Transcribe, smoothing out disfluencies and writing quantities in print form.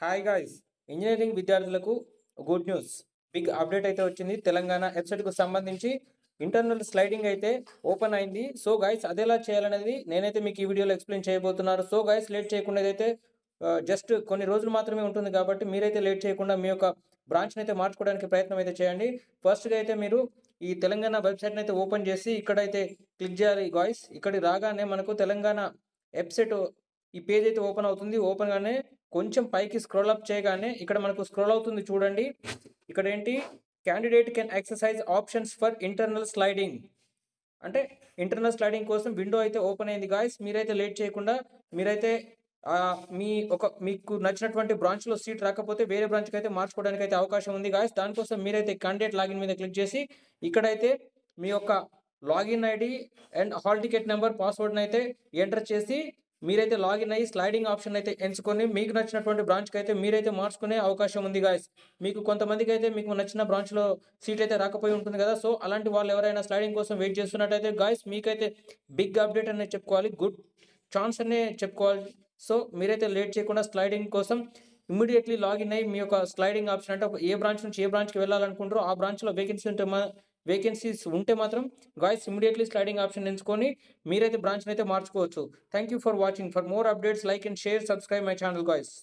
Hi guys! Engineering విద్యార్థులకు good news. Big update అయితే వచ్చింది. తెలంగాణ వెబ్‌సైట్‌కు సంబంధించి ఇంటర్నల్ స్లైడింగ్ అయితే ఓపెన్ అయింది. సో గాయ్స్ అదెలా చేయాలనేది నేనైతే మీకు ఈ వీడియోలో ఎక్స్‌ప్లెయిన్ చేయబోతున్నాను. సో గాయ్స్ లేట్ చేయకుండా ఇదైతే జస్ట్ కొన్ని రోజులు మాత్రమే ఉంటుంది కాబట్టి మీరైతే లేట్ చేయకుండా మీ యొక్క బ్రాంచ్‌నైతే మార్చుకోవడానికి ప్రయత్నం అయితే చేయండి. ఫస్ట్‌గా అయితే మీరు ఈ తెలంగాణ వెబ్‌సైట్‌ని అయితే ఓపెన్ చేసి ఇక్కడైతే క్లిక్ చేయాలి గాయ్స్. ఇక్కడికి రాగానే మనకు తెలంగాణ వెబ్‌సైట్ ఈ పేజ్ అయితే ఓపెన్ అవుతుంది. ఓపెన్ గానే కొంచెం పైకి స్క్రోల్ అప్ చేయగానే ఇక్కడ మనకు స్క్రోల్ అవుతుంది చూడండి. ఇక్కడేంటి candidate can exercise options for internal sliding. అంటే ఇంటర్నల్ స్లైడింగ్ కోసం విండో అయితే ఓపెన్ అయింది గాయ్స్. మీరైతే లేట్ చేయకుండా మీరైతే మీకు నచ్చినటువంటి బ్రాంచ్‌లో సీట్ రాకపోతే వేరే బ్రాంచ్‌కైతే మార్చుకోవడానికైతే అవకాశం ఉంది గాయ్స్. దానికోసం మీరైతే క్యాండిడేట్ లాగిన్ మీద క్లిక్ చేసి ఇక్కడైతే మీ యొక్క login ID and hall ticket number, పాస్వర్డ్‌నైతే ఎంటర్ చేసి మీరైతే లాగిన్ అయ్యి స్లైడింగ్ ఆప్షన్ అయితే ఎంచుకొని మీకు నచ్చినటువంటి బ్రాంచ్‌కైతే మీరైతే మార్చుకునే అవకాశం ఉంది గాయ్స్. మీకు కొంతమందికైతే మీకు నచ్చిన బ్రాంచ్‌లో సీట్ అయితే రాకపోయి ఉంటుంది కదా! సో, అలాంటి వాళ్ళు ఎవరైనా స్లైడింగ్ కోసం వెయిట్ చేస్తున్నట్టయితే గాయ్స్ మీకైతే బిగ్ అప్డేట్ అనే చెప్పుకోవాలి. గుడ్ ఛాన్స్ అనే చెప్పుకోవాలి. సో, మీరైతే లేట్ చేయకుండా స్లైడింగ్ కోసం ఇమ్మీడియేట్‌లీ లాగిన్ అయ్యి మీ యొక్క స్లైడింగ్ ఆప్షన్ అంటే ఏ బ్రాంచ్ నుంచి ఏ బ్రాంచ్‌కి వెళ్ళాలనుకుంటారో ఆ బ్రాంచ్‌లో వేకెన్సీస్ ఉంటే మాత్రం గాయ్స్ ఇమ్మీడియేట్‌లీ స్లైడింగ్ ఆప్షన్ ఎంచుకొని మీరైతే బ్రాంచ్‌నైతే మార్చుకోవచ్చు. Thank you for watching. For more updates like and share, subscribe my channel guys.